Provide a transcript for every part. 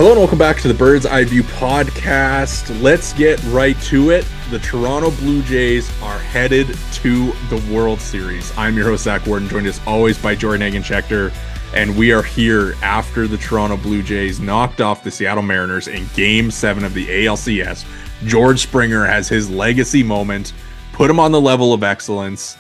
Hello and welcome back to the Bird's Eye View podcast. Let's get right to it. The Toronto Blue Jays are headed to the World Series. I'm your host, Zach Worden, joined as always by Jori Negin-Shecter, and we are here after the Toronto Blue Jays knocked off the Seattle Mariners in Game 7 of the ALCS. George Springer has his legacy moment, put him on the level of excellence,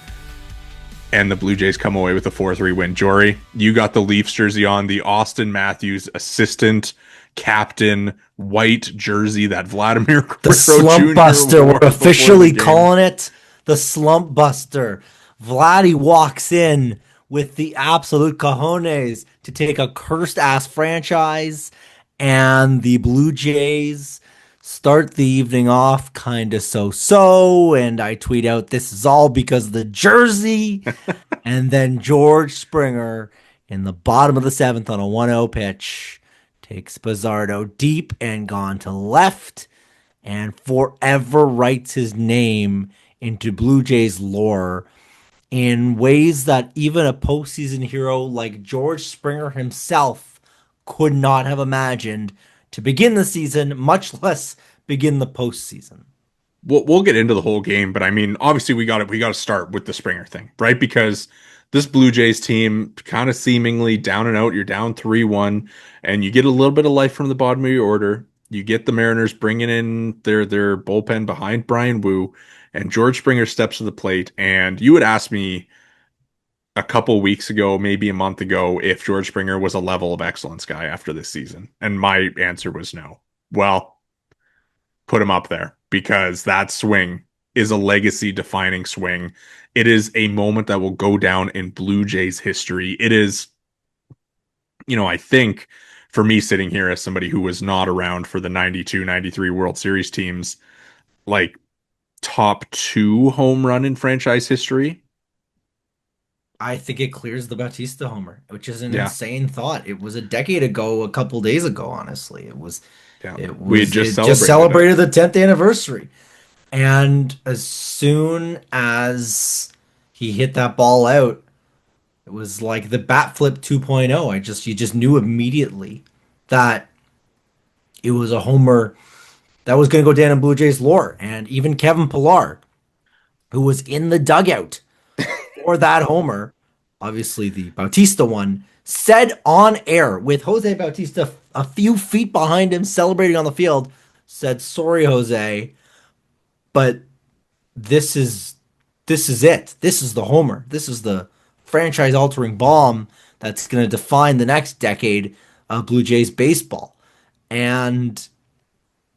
and the Blue Jays come away with a 4-3 win. Jori, you got the Leafs jersey on, the Austin Matthews assistant captain white jersey that Vladimir Guerrero The slump Jr. buster, wore we're officially the game. calling it the slump buster. Vladdy walks in with the absolute cojones to take a cursed ass franchise, and the Blue Jays start the evening off kind of so, and I tweet out, this is all because of the jersey. And then George Springer in the bottom of the 7th on a 1-0 pitch takes Bizzardo deep and gone to left and forever writes his name into Blue Jays lore in ways that even a postseason hero like George Springer himself could not have imagined to begin the season, much less begin the postseason. We'll get into the whole game, but I mean, obviously we got to start with the Springer thing, right? Because this Blue Jays team kind of seemingly down and out. You're down 3-1, and you get a little bit of life from the bottom of your order. You get the Mariners bringing in their bullpen behind Brian Wu, and George Springer steps to the plate. And you had asked me a couple weeks ago, maybe a month ago, if George Springer was a level of excellence guy after this season, and my answer was no. Well, put him up there, because that swing is a legacy-defining swing. It is a moment that will go down in Blue Jays history. It is, I think, for me sitting here as somebody who was not around for the 92, 93 World Series teams, like top 2 home run in franchise history. I think it clears the Bautista homer, which is an insane thought. It was a decade ago, a couple days ago, honestly. We had just celebrated the 10th anniversary. And as soon as he hit that ball out, it was like the bat flip 2.0. You just knew immediately that it was a homer that was going to go down in Blue Jays lore. And even Kevin Pillar, who was in the dugout for that homer, obviously the Bautista one, said on air with Jose Bautista a few feet behind him celebrating on the field, said, "Sorry, Jose, but this is it. This is the homer. This is the franchise-altering bomb that's going to define the next decade of Blue Jays baseball." And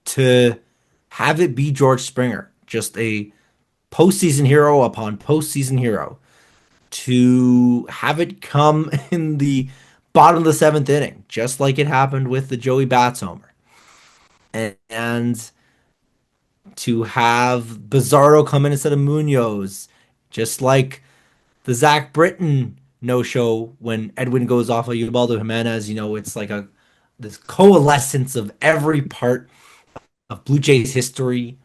to have it be George Springer, just a postseason hero upon postseason hero, to have it come in the bottom of the 7th inning, just like it happened with the Joey Bats homer, and to have Bizzardo come in instead of Munoz, just like the Zach Britton no-show when Edwin goes off of Ubaldo Jimenez. It's like this coalescence of every part of Blue Jays history,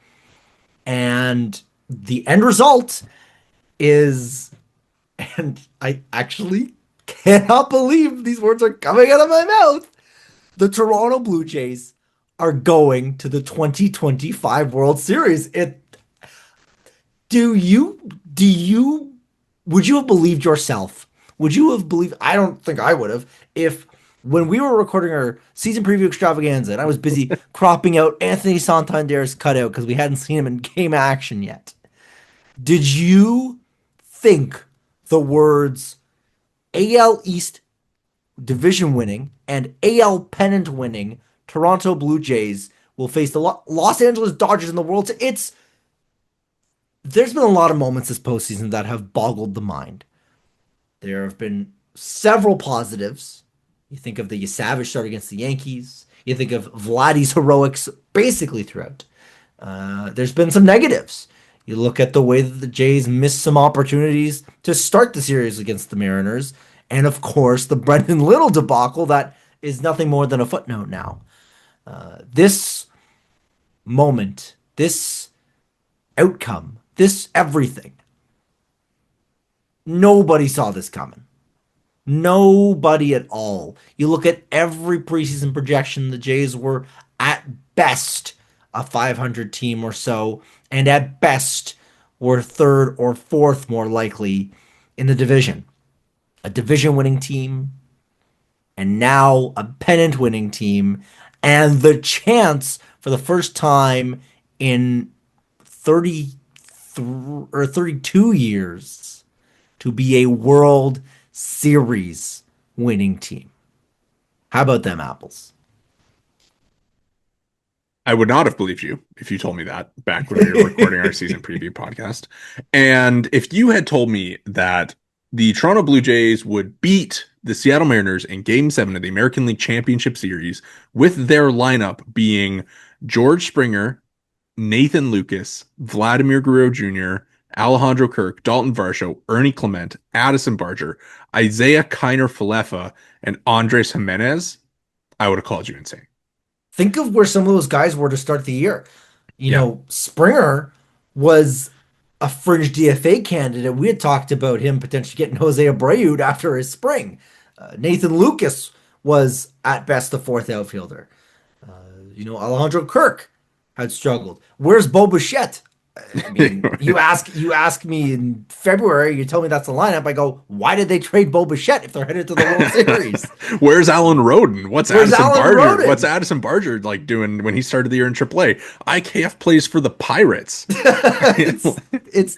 and the end result is, and I actually cannot believe these words are coming out of my mouth, the Toronto Blue Jays are going to the 2025 World Series. Would you have believed yourself? Would you have believed? I don't think I would have, if when we were recording our season preview extravaganza and I was busy cropping out Anthony Santander's cutout because we hadn't seen him in game action yet. Did you think the words AL East division winning and AL pennant winning Toronto Blue Jays will face the Los Angeles Dodgers in the World Series? There's been a lot of moments this postseason that have boggled the mind. There have been several positives. You think of the Savage start against the Yankees. You think of Vladdy's heroics basically throughout. There's been some negatives. You look at the way that the Jays missed some opportunities to start the series against the Mariners. And of course, the Brendan Little debacle that is nothing more than a footnote now. This moment, this outcome, this everything, nobody saw this coming. Nobody at all. You look at every preseason projection, the Jays were at best a 500 team or so, and at best were third or fourth more likely in the division. A division winning team, and now a pennant winning team, and the chance for the first time in 33 or 32 years to be a World Series winning team. How about them apples? I would not have believed you if you told me that back when we were recording our season preview podcast. And if you had told me that the Toronto Blue Jays would beat the Seattle Mariners in Game 7 of the American League Championship Series with their lineup being George Springer, Nathan Lucas, Vladimir Guerrero Jr., Alejandro Kirk, Dalton Varsho, Ernie Clement, Addison Barger, Isaiah Kiner Falefa, and Andres Jimenez, I would have called you insane. Think of where some of those guys were to start the year. Yeah. Springer was a fringe DFA candidate. We had talked about him potentially getting Jose Abreu after his spring. Nathan Lucas was at best the fourth outfielder. Alejandro Kirk had struggled. Where's Bo Bichette? I mean, you ask me in February, you tell me that's the lineup. I go, why did they trade Bo Bichette if they're headed to the World Series? Where's Alan Roden? Where's Addison Barger? What's Addison Barger like doing when he started the year in AAA? IKF plays for the Pirates. it's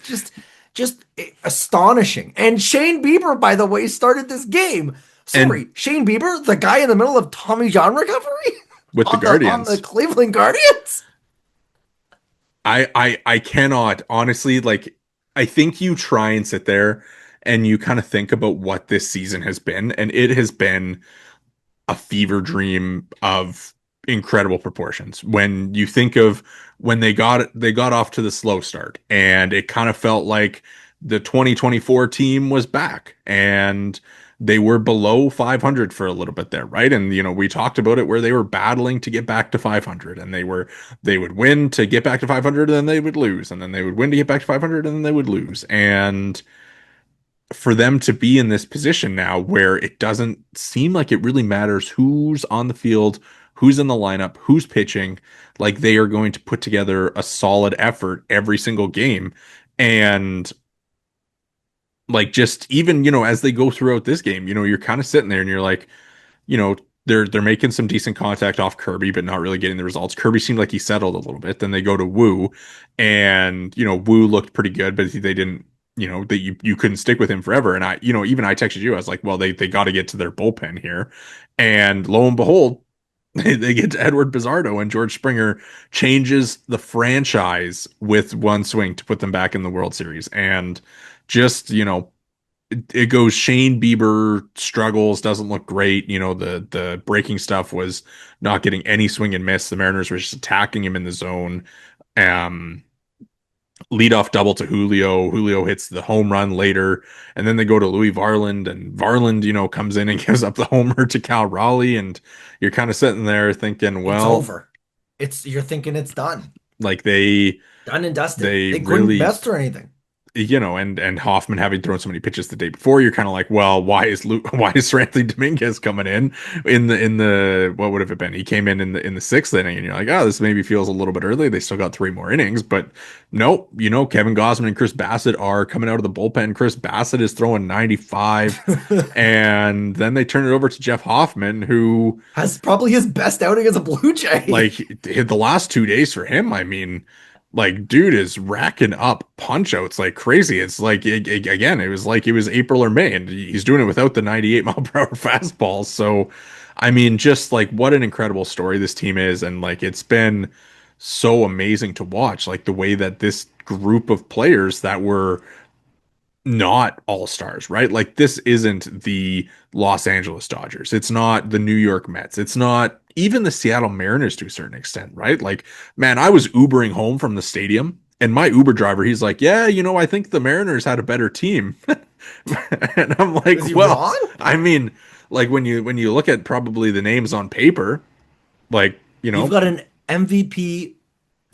just astonishing. And Shane Bieber, by the way, started this game. Shane Bieber, the guy in the middle of Tommy John recovery with the Guardians, on the Cleveland Guardians. I cannot honestly, like, I think you try and sit there and you kind of think about what this season has been, and it has been a fever dream of incredible proportions. When you think of when they got off to the slow start, and it kind of felt like the 2024 team was back, and they were below 500 for a little bit there, right? And we talked about it where they were battling to get back to 500, and they would win to get back to 500, and then they would lose, and then they would win to get back to 500, and then they would lose. And for them to be in this position now where it doesn't seem like it really matters who's on the field, who's in the lineup, who's pitching, like they are going to put together a solid effort every single game. And like, just even, as they go throughout this game, you're kind of sitting there and you're like, you know, they're making some decent contact off Kirby, but not really getting the results. Kirby seemed like he settled a little bit. Then they go to Wu, and Wu looked pretty good, but they didn't. That you couldn't stick with him forever. And even I texted you. I was like, well, they got to get to their bullpen here, and lo and behold, they get to Edward Bizardo, and George Springer changes the franchise with one swing to put them back in the World Series. And just it goes Shane Bieber struggles, doesn't look great. The breaking stuff was not getting any swing and miss. The Mariners were just attacking him in the zone. Leadoff double to Julio. Julio hits the home run later, and then they go to Louis Varland, and Varland, comes in and gives up the homer to Cal Raleigh, and you're kind of sitting there thinking, well, it's over. You're thinking it's done. Like they done and dusted. They couldn't really best or anything. And Hoffman having thrown so many pitches the day before, you're kind of like, well, why is Seranthony Dominguez coming in the what would have it been? He came in the sixth inning, and you're like, oh, this maybe feels a little bit early. They still got 3 more innings, but nope. Kevin Gausman and Chris Bassett are coming out of the bullpen. Chris Bassett is throwing 95, and then they turn it over to Jeff Hoffman, who has probably his best outing as a Blue Jay. Like the last 2 days for him, I mean. Like, dude is racking up punch outs like crazy. It's like, again, it was like it was April or May, and he's doing it without the 98 mile per hour fastball. So, I mean, just like what an incredible story this team is. And like, it's been so amazing to watch, like the way that this group of players that were not all stars, right? Like, this isn't the Los Angeles Dodgers. It's not the New York Mets. It's not even the Seattle Mariners to a certain extent, right? Like, man, I was Ubering home from the stadium, and my Uber driver, he's like, yeah, I think the Mariners had a better team. And I'm like, well, wrong? I mean, like when you look at probably the names on paper, like, you've got an MVP,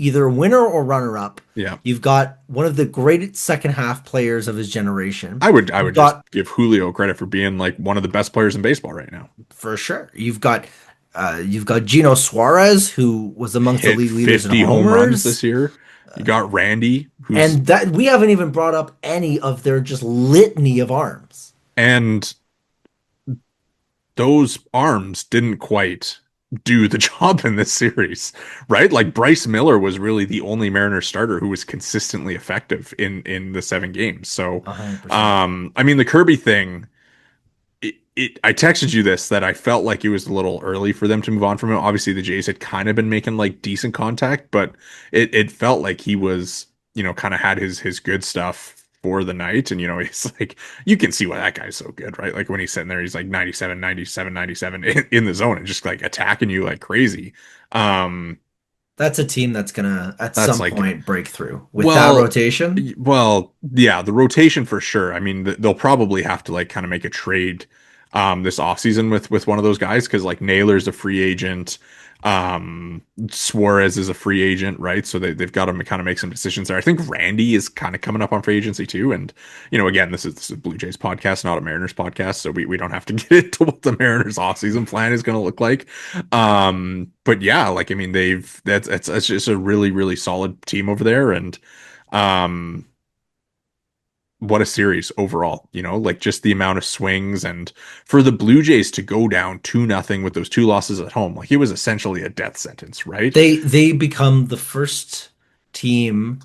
either winner or runner up. Yeah. You've got one of the great second half players of his generation. I would You've just got give Julio credit for being like one of the best players in baseball right now. for sure. You've got Gino Suarez, who was amongst the Hit league leaders in 50 home runs this homers. year. You got Randy, who's And that we haven't even brought up any of their just litany of arms. and those arms didn't quite do the job in this series, right? Like Bryce Miller was really the only Mariners starter who was consistently effective in the 7 games. So, 100%. I mean, the Kirby thing, I texted you this that I felt like it was a little early for them to move on from him. Obviously, the Jays had kind of been making like decent contact, but it felt like he was, kind of had his good stuff for the night. And, it's like, you can see why that guy's so good, right? Like when he's sitting there, he's like 97, 97, 97 in the zone and just like attacking you like crazy. Um, That's a team that's gonna at that's some like, point break through with that well, rotation. yeah, the rotation for sure. I mean, they'll probably have to like kind of make a trade this offseason with one of those guys because like Naylor's a free agent. Suarez is a free agent, right? So they've got to kind of make some decisions there. I think Randy is kind of coming up on free agency too. And, again, this is a Blue Jays podcast, not a Mariners podcast. So we don't have to get into what the Mariners offseason plan is going to look like. But yeah, like, I mean, that's just a really, really solid team over there. And, um, what a series overall, like just the amount of swings and for the Blue Jays to go down 2-0 with those 2 losses at home, like it was essentially a death sentence, right? They become the first team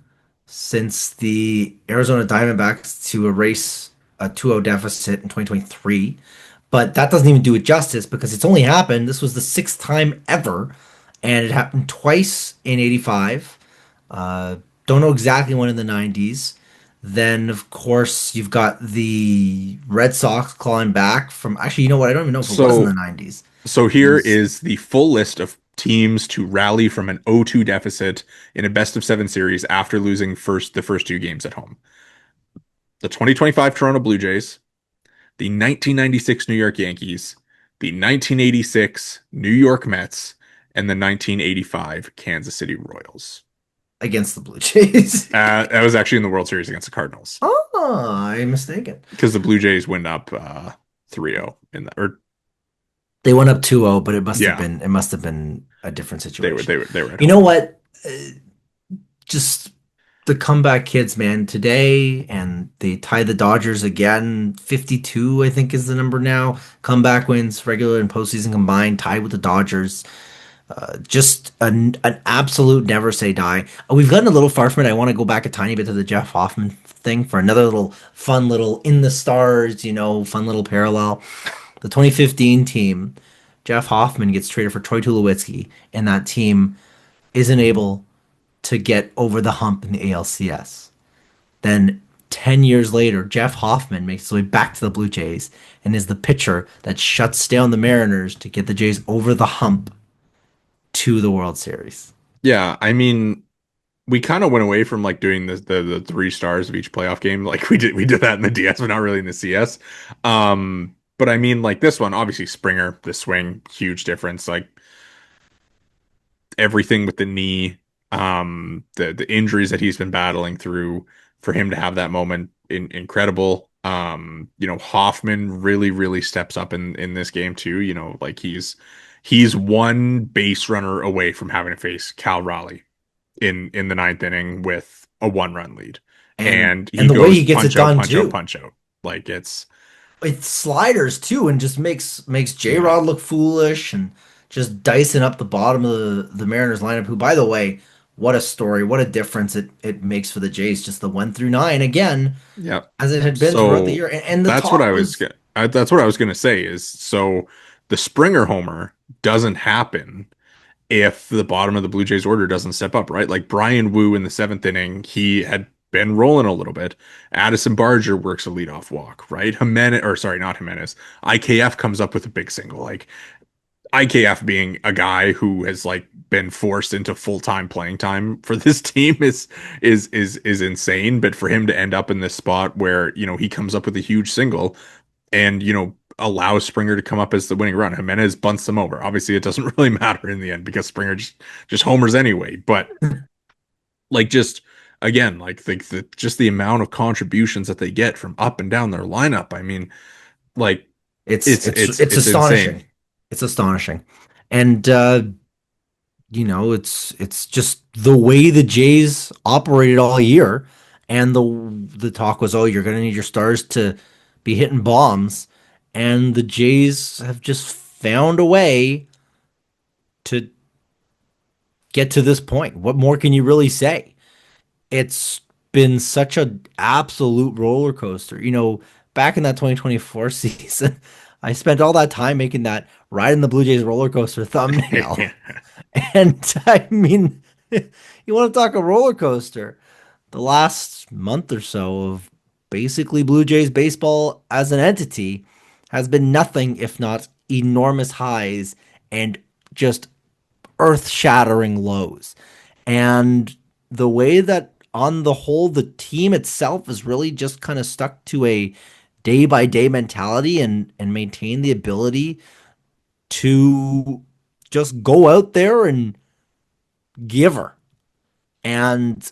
since the Arizona Diamondbacks to erase a 2-0 deficit in 2023. But that doesn't even do it justice because it's only happened. This was the sixth time ever, and it happened twice in '85. Uh, don't know exactly when in the '90s. Then, of course, you've got the Red Sox clawing back from. Actually, you know what? I don't even know if it was in the So '90s. so It here was is the full list of teams to rally from an 0-2 deficit in a best of 7 series after losing the first 2 games at home. The 2025 Toronto Blue Jays, the 1996 New York Yankees, the 1986 New York Mets, and the 1985 Kansas City Royals. against the Blue Jays. That was actually in the World Series against the Cardinals Oh, I'm mistaken. because the Blue Jays went up 3-0 in that. Or They went up 2-0, but yeah, it must have been a different they were situation. they were at You home. know what? Just the comeback kids, man, today, and they tie the Dodgers again. 52, I think, is the number now. Comeback wins, regular and postseason combined, tied with the Dodgers. Just an absolute never say die. We've gotten a little far from it. I want to go back a tiny bit to the Jeff Hoffman thing for another little fun little in the stars, fun little parallel. The 2015 team, Jeff Hoffman gets traded for Troy Tulowitzki, and that team isn't able to get over the hump in the ALCS. Then 10 years later, Jeff Hoffman makes his way back to the Blue Jays and is the pitcher that shuts down the Mariners to get the Jays over the hump to the World Series. Yeah, I mean, we kind of went away from like doing the 3 stars of each playoff game. Like we did that in the DS, but not really in the CS. But I mean, like this one, obviously Springer, the swing, huge difference. Like everything with the knee, the injuries that he's been battling through, for him to have that moment, incredible. Hoffman really, really steps up in this game too. Like he's one base runner away from having to face Cal Raleigh in the 9th inning with a 1-run lead. And he And the way goes he gets it punch out, done punch out, too. punch out. Like It's sliders too, and just makes J yeah. Rod look foolish and just dicing up the bottom of the Mariners lineup. Who, by the way, what a story, what a difference it makes for the Jays. Just the 1 through 9 again, Yeah. as it had been throughout the So year. And the that's what talk I was was get. That's what I was gonna say is so the Springer homer doesn't happen if the bottom of the Blue Jays order doesn't step up, right? Like Brian Wu in the 7th inning, he had been rolling a little bit. Addison Barger works a leadoff walk, right? Jimenez, or sorry, not Jimenez. IKF comes up with a big single. Like IKF being a guy who has like been forced into full-time playing time for this team is insane. But for him to end up in this spot where, he comes up with a huge single and, allows Springer to come up as the winning run. Jimenez bunts them over. Obviously, it doesn't really matter in the end because Springer just homers anyway. But Like just again, like just the amount of contributions that they get from up and down their lineup. I mean, like It's it's it's it's it's it's insane. astonishing. It's astonishing. And it's just the way the Jays operated all year. And the talk was, oh, you're gonna need your stars to be hitting bombs. And the Jays have just found a way to get to this point. What more can you really say? It's been such an absolute roller coaster. Back in that 2024 season, I spent all that time making that Ride in the Blue Jays roller coaster thumbnail. And I mean, you want to talk a roller coaster? The last month or so of basically Blue Jays baseball as an entity has been nothing if not enormous highs and just earth-shattering lows. And the way that on the whole the team itself is really just kind of stuck to a day by day mentality and maintain the ability to just go out there and give her. And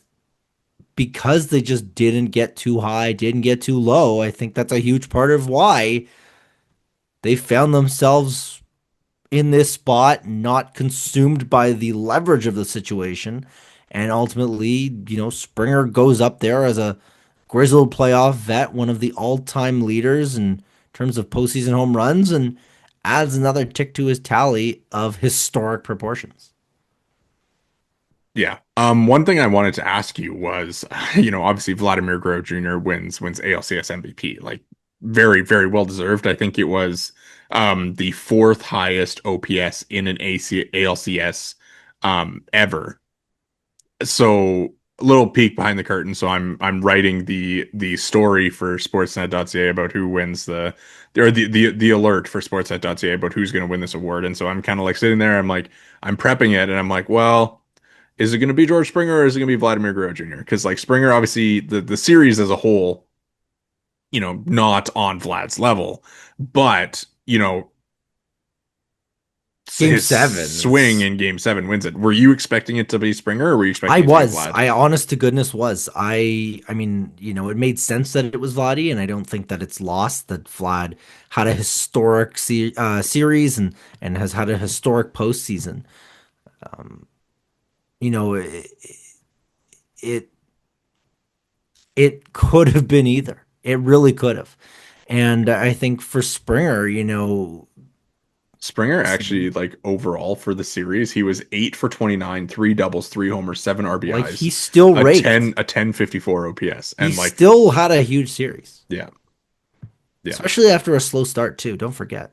because they just didn't get too high, didn't get too low, I think that's a huge part of why they found themselves in this spot, not consumed by the leverage of the situation. And ultimately, Springer goes up there as a grizzled playoff vet, one of the all time leaders in terms of postseason home runs, and adds another tick to his tally of historic proportions. Yeah. One thing I wanted to ask you was, obviously Vladimir Guerrero Jr. wins ALCS MVP. Like very, very well deserved. I think it was the fourth highest OPS in an ALCS ever. So a little peek behind the curtain. So I'm writing the story for sportsnet.ca about who wins the alert for sportsnet.ca about who's going to win this award. And so I'm kind of like sitting there, I'm like, I'm prepping it and I'm like, well, is it going to be George Springer or is it going to be Vladimir Guerrero Jr.? Because like Springer, obviously the series as a whole, not on Vlad's level, but Game his seven swing is. in Game 7 wins it. Were you expecting it to be Springer or were you I expecting it to be was. Vlad? I honest to goodness was. I mean, it made sense that it was Vladdy, and I don't think that it's lost that Vlad had a historic series and has had a historic postseason. Um, you know, it, it it could have been either. It really could have. And I think for Springer, Springer listen, actually, like overall for the series, he was 8 for 29, three doubles, three homers, seven like RBIs, he still a raked. 1054 OPS. He And like, still had a huge series, yeah, yeah. especially after a slow start too. Don't forget.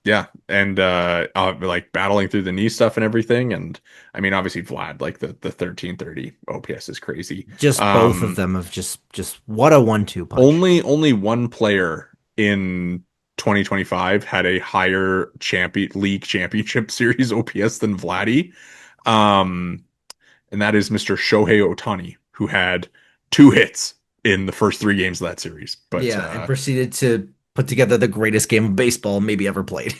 Yeah, and like battling through the knee stuff and everything, and I mean, obviously Vlad, like the 1330 OPS is crazy. Just both of Um, them have just what a 1-2 punch. only one player in 2025 had a higher league championship series OPS than Vladdy, um, and that is Mr. Shohei Ohtani, who had two hits in the first three games of that series. But Yeah, and proceeded to put together the greatest game of baseball maybe ever played.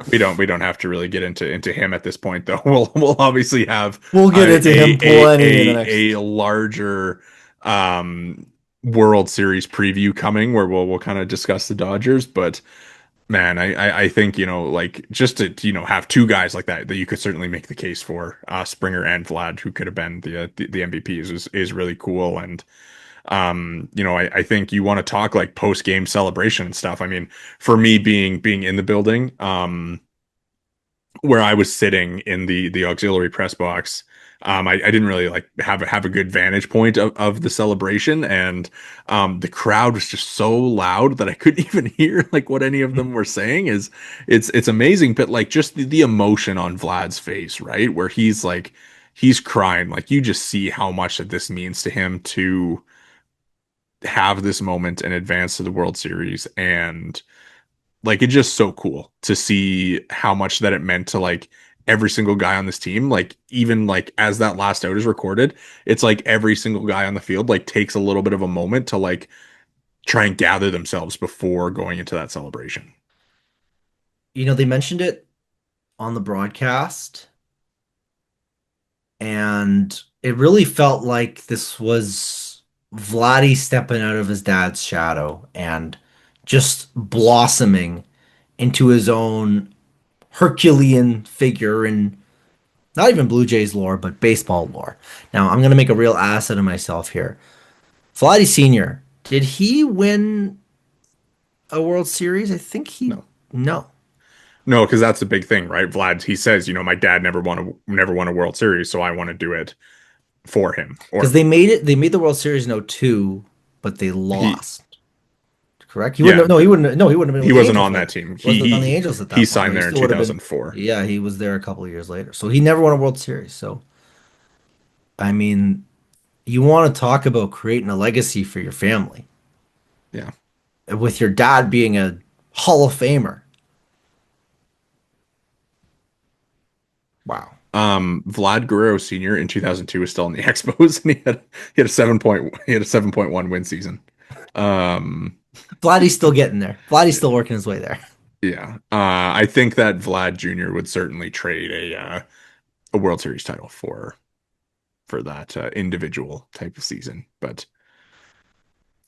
we don't have to really get into him at this point though. We'll obviously have We'll get a into him plenty in the a next. larger um World Series preview coming where we'll kind of discuss the Dodgers, but man, I think, like just to, have two guys like that you could certainly make the case for Springer and Vlad who could have been the MVPs is really cool. And I think you want to talk like post game celebration and stuff. I mean, for me being in the building, where I was sitting in the auxiliary press box, I didn't really like have a good vantage point of the celebration, and the crowd was just so loud that I couldn't even hear like what any of them were saying. It's amazing, but like just the emotion on Vlad's face, right, where he's crying, like you just see how much that this means to him to have this moment and advance to the World Series, and like it's just so cool to see how much that it meant to like every single guy on this team. Like even like as that last out is recorded, it's like every single guy on the field like takes a little bit of a moment to like try and gather themselves before going into that celebration. They mentioned it on the broadcast, and it really felt like this was Vladdy stepping out of his dad's shadow and just blossoming into his own Herculean figure in not even Blue Jays lore, but baseball lore. Now, I'm going to make a real ass out of myself here. Vladdy Sr., did he win a World Series? I think he, No. no. No, because that's the big thing, right? Vlad, he says, my dad never won a World Series, so I want to do it for him. Because Or they made the World Series in '02, but they he lost. Correct? He yeah, wouldn't. No, he wouldn't. No, he wouldn't have been he with the wasn't Angels on then. that team. He wasn't on the Angels at He that point. No, signed he there in still would have been. 2004. Yeah, he was there a couple of years later. So he never won a World Series. So I mean, you want to talk about creating a legacy for your family Yeah. with your dad being a Hall of Famer. Wow. Vlad Guerrero Jr. in 2002 was still in the Expos, and he had a 7.1 win season. Um, Vladdy's still getting there. Vladdy's still working his way there. yeah. I think that Vlad Jr. would certainly trade a World Series title for that individual type of season. But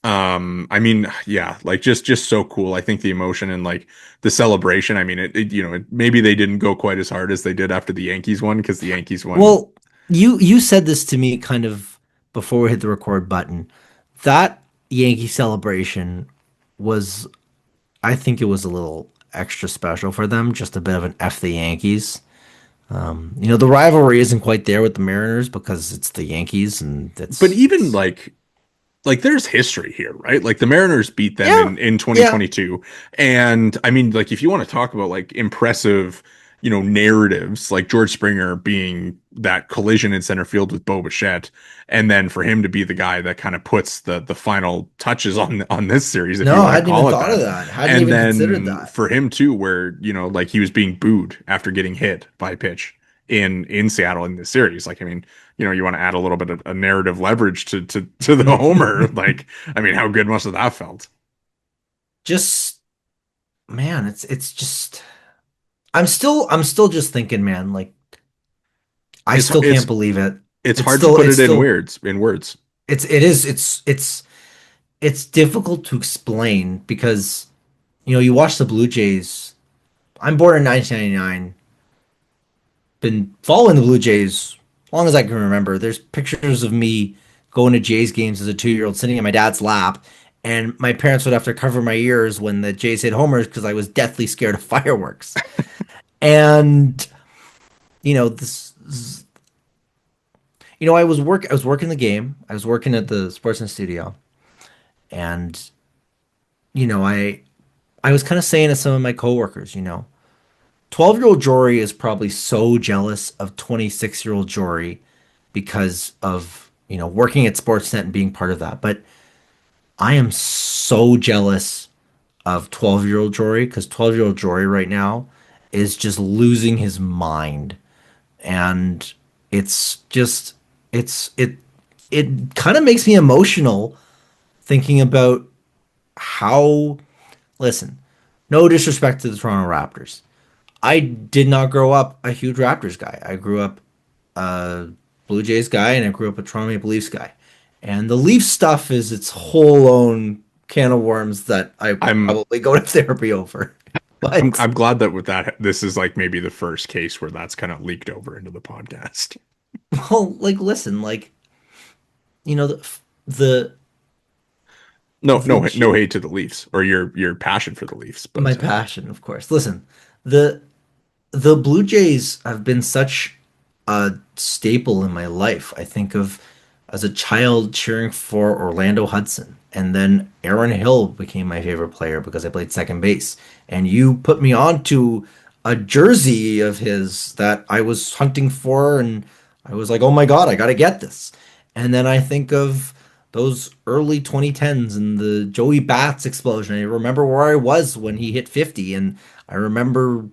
I mean, yeah, like just so cool. I think the emotion and like the celebration. I mean, maybe they didn't go quite as hard as they did after the Yankees won because the Yankees won. Well, you said this to me kind of before we hit the record button. That Yankee celebration was, I think it was a little extra special for them, just a bit of an F the Yankees. The rivalry isn't quite there with the Mariners because it's the Yankees and But it's even like there's history here, right? Like the Mariners beat them yeah, in yeah. 2022. And I mean, like if you want to talk about like impressive, narratives, like George Springer being that collision in center field with Bo Bichette, and then for him to be the guy that kind of puts the final touches on this series, if you No, I want to hadn't even call it thought of that. that. Hadn't And even considered then that. for him too, where, like he was being booed after getting hit by a pitch in Seattle in this series. Like, I mean, you want to add a little bit of a narrative leverage to the homer. Like, I mean, how good must have that felt? Just man, it's just I'm still just thinking, man, like I It's still can't it's believe it. it's It's hard to still put it's it in still words. In words, it's difficult to explain because you watch the Blue Jays. I'm born in 1999. Been following the Blue Jays as long as I can remember. There's pictures of me going to Jays games as a 2-year old sitting in my dad's lap, and my parents would have to cover my ears when the Jays hit homers because I was deathly scared of fireworks. And this I was working the game. I was working at the Sportsnet studio, and you know, I was kind of saying to some of my coworkers, 12-year-old Jory is probably so jealous of 26-year-old Jory because of, working at Sportsnet and being part of that. But I am so jealous of 12-year-old Jory because 12-year-old Jory right now is just losing his mind. And it's just it kind of makes me emotional thinking about how, listen, no disrespect to the Toronto Raptors. I did not grow up a huge Raptors guy. I grew up a Blue Jays guy and I grew up a Toronto Maple Leafs guy. And the Leaf stuff is its whole own can of worms that I will I'm probably go to therapy over. I'm But I'm glad that with that this is like maybe the first case where that's kind of leaked over into the podcast. well, like listen, like the No, the no J- hate to the Leafs or your passion for the Leafs, my but passion, of course. Listen, the the Blue Jays have been such a staple in my life. I think of as a child cheering for Orlando Hudson, and then Aaron Hill became my favorite player because I played second base. And you put me on to a jersey of his that I was hunting for, and I was like, oh my God, I got to get this. And then I think of those early 2010s and the Joey Bats explosion. I remember where I was when he hit 50, and I remember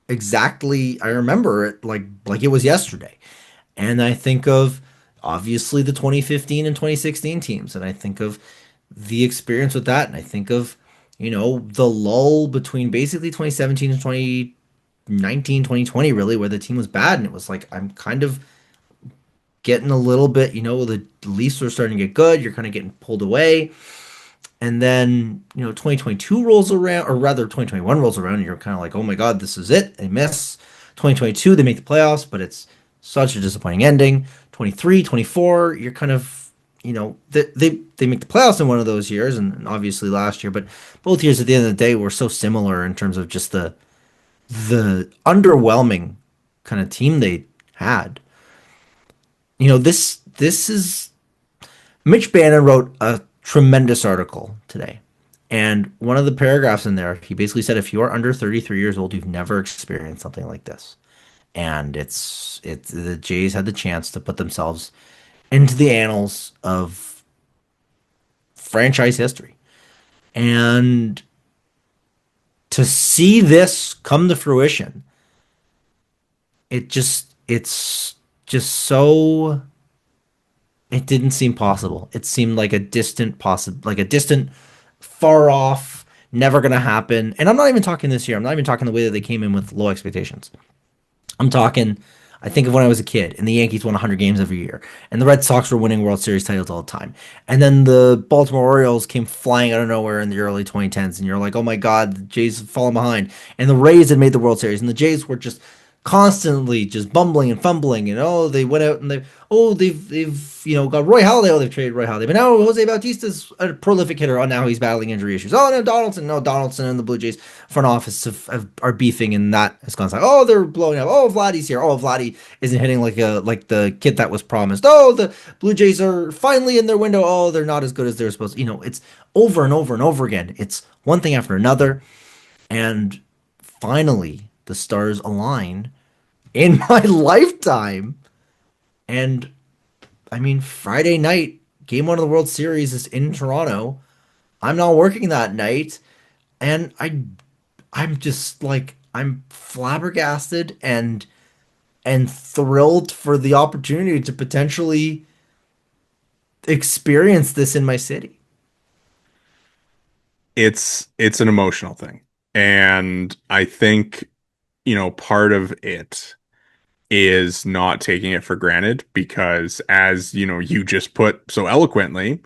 I remember it like it was yesterday. And I think of obviously the 2015 and 2016 teams, and I think of the experience with that, and I think of the lull between basically 2017 and 2019, 2020, really, where the team was bad, and it was like I'm kind of getting a little bit, the Leafs were starting to get good. You're kind of getting pulled away. And then, 2022 rolls around, or rather 2021 rolls around, and you're kind of like, oh my God, this is it. They miss. 2022, they make the playoffs, but it's such a disappointing ending. 23, 24, you're kind of, they make the playoffs in one of those years, and obviously last year, but both years at the end of the day were so similar in terms of just the underwhelming kind of team they had. This is Mitch Bannon wrote a tremendous article today. And one of the paragraphs in there, he basically said, if you are under 33 years old, you've never experienced something like this. And it's the Jays had the chance to put themselves into the annals of franchise history. And to see this come to fruition, it's just so it didn't seem possible. It seemed like a distant, far off, never gonna happen. And I'm not even talking this year. I'm not even talking the way that they came in with low expectations. I'm talking. I think of when I was a kid, and the Yankees won 100 games every year, and the Red Sox were winning World Series titles all the time. And then the Baltimore Orioles came flying out of nowhere in the early 2010s, and you're like, oh my God, the Jays have fallen behind. And the Rays had made the World Series, and the Jays were just constantly just bumbling and fumbling, and they went out and they've got Roy Halladay. Oh, they've traded Roy Halladay, but now Jose Bautista's a prolific hitter. Oh, now he's battling injury issues. Oh, no Donaldson and the Blue Jays front office are beefing, and that has gone like, oh, they're blowing up. Oh, Vladdy's here. Oh, Vladdy isn't hitting like the kid that was promised. Oh, the Blue Jays are finally in their window. Oh, they're not as good as they're supposed to. It's over and over and over again. It's one thing after another, and finally the stars align in my lifetime. And I mean, Friday night, game one of the World Series is in Toronto. I'm not working that night, and I'm just like I'm flabbergasted and thrilled for the opportunity to potentially experience this in my city. It's an emotional thing. And I think, part of it is not taking it for granted because as, you just put so eloquently,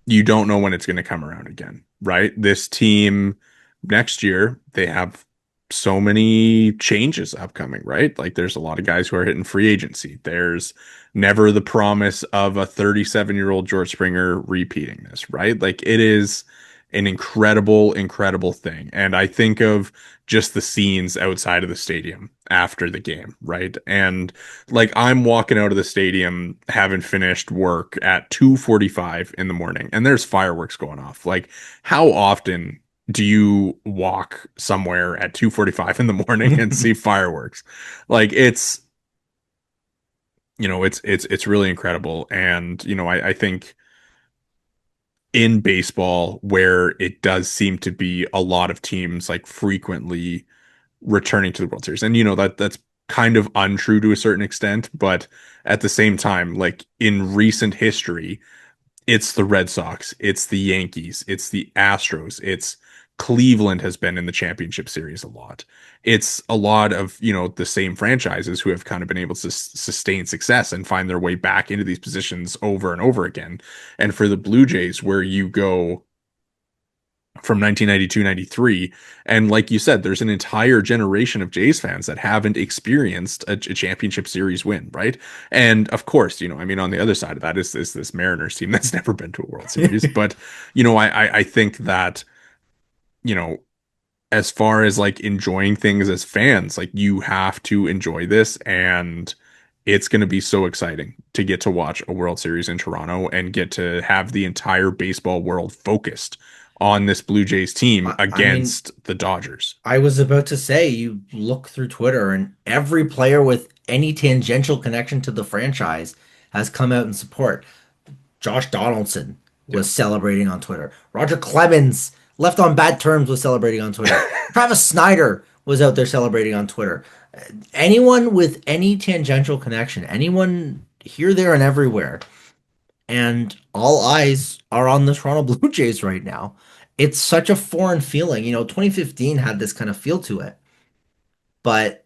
you don't know when it's going to come around again, right? This team next year, they have so many changes upcoming, right? Like there's a lot of guys who are hitting free agency. There's never the promise of a 37-year-old George Springer repeating this, right? Like it is an incredible, incredible thing. And I think of just the scenes outside of the stadium after the game, right? And like I'm walking out of the stadium having finished work at 2:45 in the morning and there's fireworks going off. Like how often do you walk somewhere at 2:45 in the morning and see fireworks? Like it's really incredible. And I think in baseball where it does seem to be a lot of teams like frequently returning to the World Series. And that's kind of untrue to a certain extent, but at the same time, like in recent history, it's the Red Sox, it's the Yankees, it's the Astros, it's Cleveland has been in the championship series a lot. It's a lot of, the same franchises who have kind of been able to sustain success and find their way back into these positions over and over again. And for the Blue Jays, where you go from 1992, 93. And like you said, there's an entire generation of Jays fans that haven't experienced a championship series win, right? And of course, I mean, on the other side of that is this Mariners team that's never been to a World Series. But, I think that, you know, as far as like enjoying things as fans, like you have to enjoy this and it's going to be so exciting to get to watch a World Series in Toronto and get to have the entire baseball world focused on this Blue Jays team I mean, against the Dodgers. I was about to say, you look through Twitter, and every player with any tangential connection to the franchise has come out in support. Josh Donaldson Yeah. was celebrating on Twitter. Roger Clemens, left on bad terms, was celebrating on Twitter. Travis Snyder was out there celebrating on Twitter. Anyone with any tangential connection, anyone here, there, and everywhere, and all eyes are on the Toronto Blue Jays right now. It's such a foreign feeling. 2015 had this kind of feel to it, but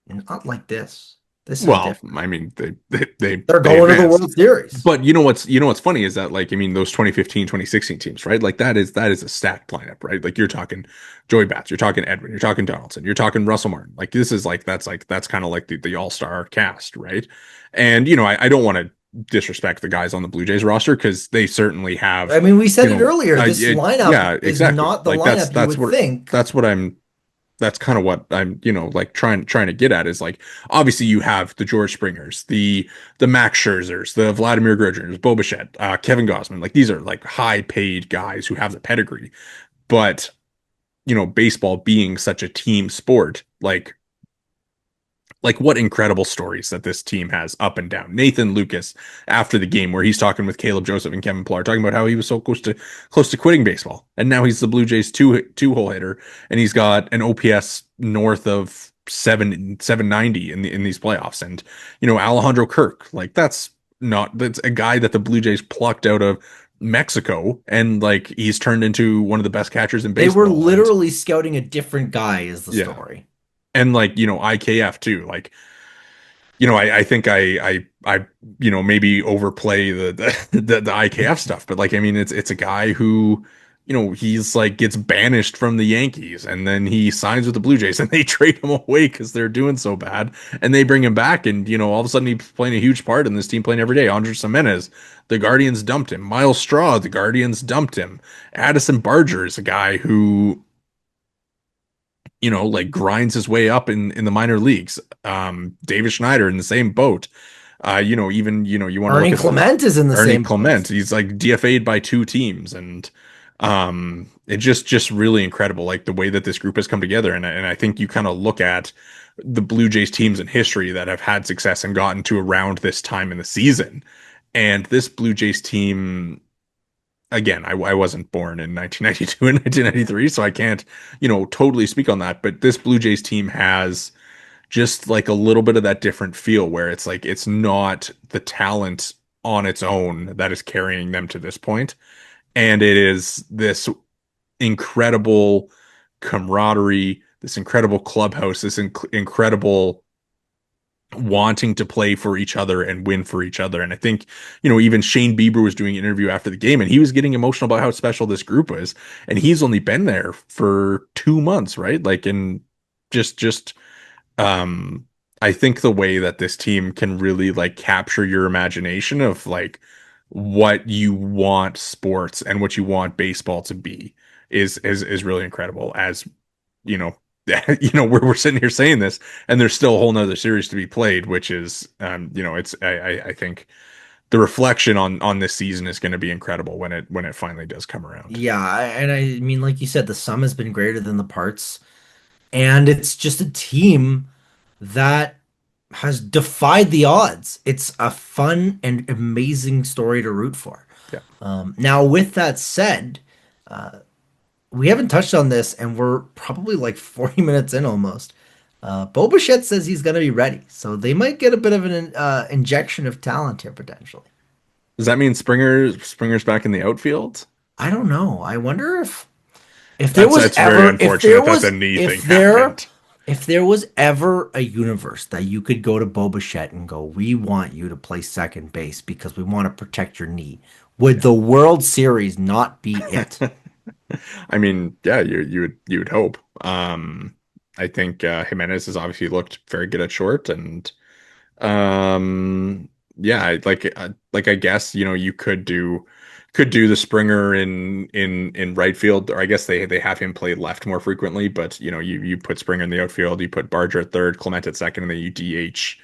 not like this. This is Well, different. I mean, They're they going to the advanced. World Series. But you know what's funny is that like I mean those 2015, 2016 teams, right? Like that is a stacked lineup, right? Like you're talking Joey Bats, you're talking Edwin, you're talking Donaldson, you're talking Russell Martin. This is that's kind of like the all-star cast, right? And I don't want to disrespect the guys on the Blue Jays roster because they certainly have, I mean, we said it earlier. This lineup yeah, is exactly. not the Like lineup you would think. that's kind of what I'm, like trying to get at is like obviously you have the George Springers, the Max Scherzers, the Vladimir Guerrero Jr.'s, Bo Bichette, Kevin Gausman. Like these are like high paid guys who have the pedigree. But baseball being such a team sport, like what incredible stories that this team has up and down. Nathan Lucas after the game where he's talking with Caleb Joseph and Kevin Pillar talking about how he was so close to quitting baseball, and now he's the Blue Jays two-hole hitter, and he's got an OPS north of 790 in these playoffs. And Alejandro Kirk, like that's a guy that the Blue Jays plucked out of Mexico, and like he's turned into one of the best catchers in They were baseball. And literally scouting a different guy, is the yeah, story. and like IKF too, like I think I maybe overplay the IKF stuff, but like I mean it's a guy who he's like gets banished from the Yankees and then he signs with the Blue Jays and they trade him away because they're doing so bad and they bring him back and all of a sudden he's playing a huge part in this team playing every day. Andres Gimenez, the Guardians dumped him. Miles Straw, the Guardians dumped him. Addison Barger is a guy who like grinds his way up in the minor leagues. David Schneider in the same boat. Even you want to look Ernie at Clement is in the Ernie same Clement. boat. He's like DFA'd by two teams, and it's just really incredible, like the way that this group has come together. And I think you kind of look at the Blue Jays teams in history that have had success and gotten to around this time in the season, and this Blue Jays team again, I wasn't born in 1992 and 1993, so I can't, totally speak on that. But this Blue Jays team has just like a little bit of that different feel where it's like it's not the talent on its own that is carrying them to this point, and it is this incredible camaraderie, this incredible clubhouse, this incredible wanting to play for each other and win for each other. And I think, even Shane Bieber was doing an interview after the game and he was getting emotional about how special this group was. And he's only been there for 2 months, right? Like, and just, um, I think the way that this team can really like capture your imagination of like what you want sports and what you want baseball to be is really incredible. As you know, we're sitting here saying this, and there's still a whole nother series to be played, which is, it's I think the reflection on this season is going to be incredible when it finally does come around. Yeah, and I mean, like you said, the sum has been greater than the parts, and it's just a team that has defied the odds. It's a fun and amazing story to root for. Yeah. Now, with that said, we haven't touched on this, and we're probably like 40 minutes in almost. Bo Bichette says he's going to be ready, so they might get a bit of an injection of talent here potentially. Does that mean Springer's back in the outfield? I don't know. I wonder if there That's was that's very ever if there unfortunate that the was knee thing if there happened. if there was ever a universe that you could go to Bo Bichette and go, we want you to play second base because we want to protect your knee, would the World Series not be it? I mean, yeah, you would hope. I think Jimenez has obviously looked very good at short, and yeah, like I guess you could do the Springer in right field, or I guess they have him play left more frequently. But you put Springer in the outfield, you put Barger at third, Clement at second, and then you DH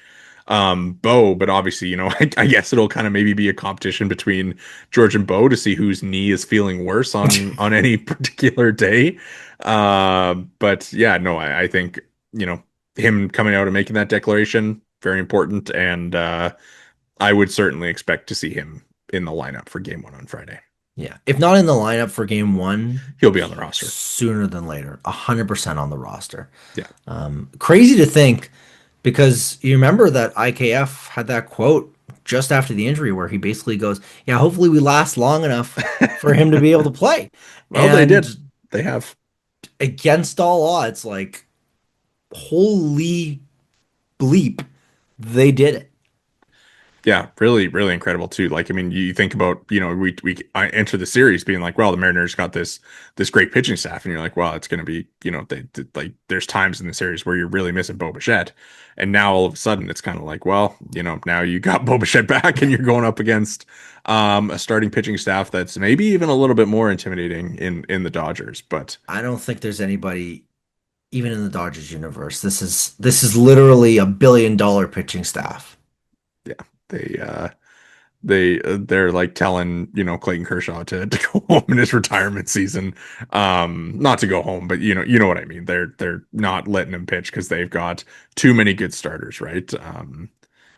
Bo. But obviously, I guess it'll kind of maybe be a competition between George and Bo to see whose knee is feeling worse on any particular day. But yeah, no, I think him coming out and making that declaration very important, and I would certainly expect to see him in the lineup for game one on Friday. Yeah, if not in the lineup for game one, He'll be on the roster. sooner than later, 100% on the roster. Yeah. Crazy to think because you remember that IKF had that quote just after the injury where he basically goes, yeah, hopefully we last long enough for him to be able to play. Well, they And did. They have. against all odds, like, holy bleep, they did it. Yeah, really, really incredible too. Like, I mean, you think about, I enter the series being like, well, the Mariners got this great pitching staff, and you're like, well, it's going to be, like there's times in the series where you're really missing Bo Bichette, and now all of a sudden it's kind of like, well, now you got Bo Bichette back, and you're going up against a starting pitching staff that's maybe even a little bit more intimidating in the Dodgers, but I don't think there's anybody even in the Dodgers universe. This is literally $1 billion pitching staff. yeah, they're like telling Clayton Kershaw to go home in his retirement season, not to go home, but you know what I mean. They're not letting him pitch because they've got too many good starters, right?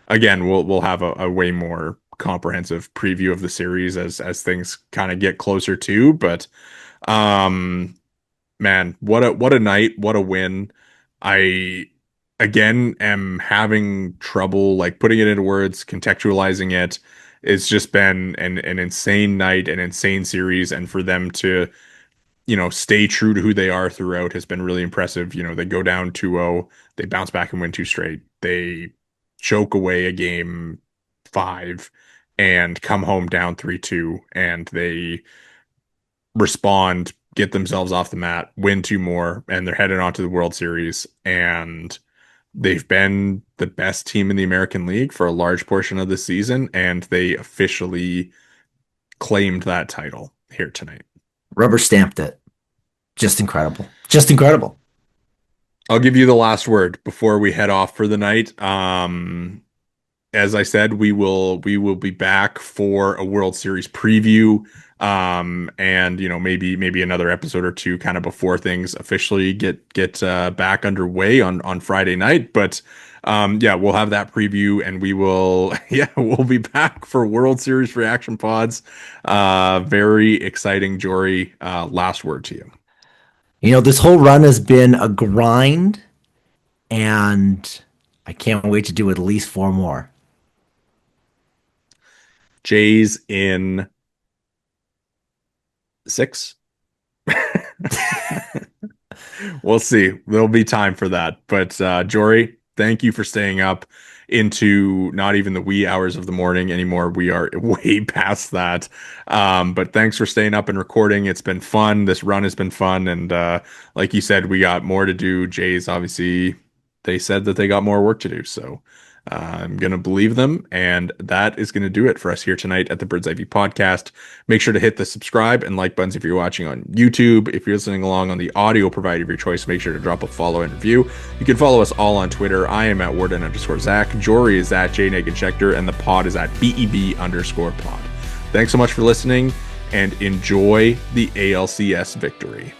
Again, we'll have a way more comprehensive preview of the series as things kind of get closer to, but um man, what a night, what a win. I again am having trouble like putting it into words, contextualizing it. It's just been an insane night, an insane series, and for them to, stay true to who they are throughout has been really impressive. They go down 2-0, they bounce back and win two straight. They choke away a game 5 and come home down 3-2, and they respond, get themselves off the mat, win two more, and they're headed on to the World Series. And they've been the best team in the American League for a large portion of the season, and they officially claimed that title here tonight. Rubber stamped it. Just incredible. Just incredible. I'll give you the last word before we head off for the night. As I said, we will be back for a World Series preview, and maybe another episode or two kind of before things officially get back underway on Friday night. But yeah, we'll have that preview, and we'll be back for World Series reaction pods. Very exciting, Jory. Last word to you. This whole run has been a grind, and I can't wait to do at least 4 more. Jays in 6. We'll see. There'll be time for that. But Jory, thank you for staying up into not even the wee hours of the morning anymore. We are way past that. But thanks for staying up and recording. It's been fun. This run has been fun. And like you said, we got more to do. Jays, obviously, they said that they got more work to do. So I'm going to believe them. And that is going to do it for us here tonight at the Bird's Eye View podcast. Make sure to hit the subscribe and like buttons if you're watching on YouTube. If you're listening along on the audio provider of your choice, make sure to drop a follow and review. You can follow us all on Twitter. I am at Worden_Zach. Jory is at Jori Negin-Shecter. And the pod is at BEB_pod. Thanks so much for listening, and enjoy the ALCS victory.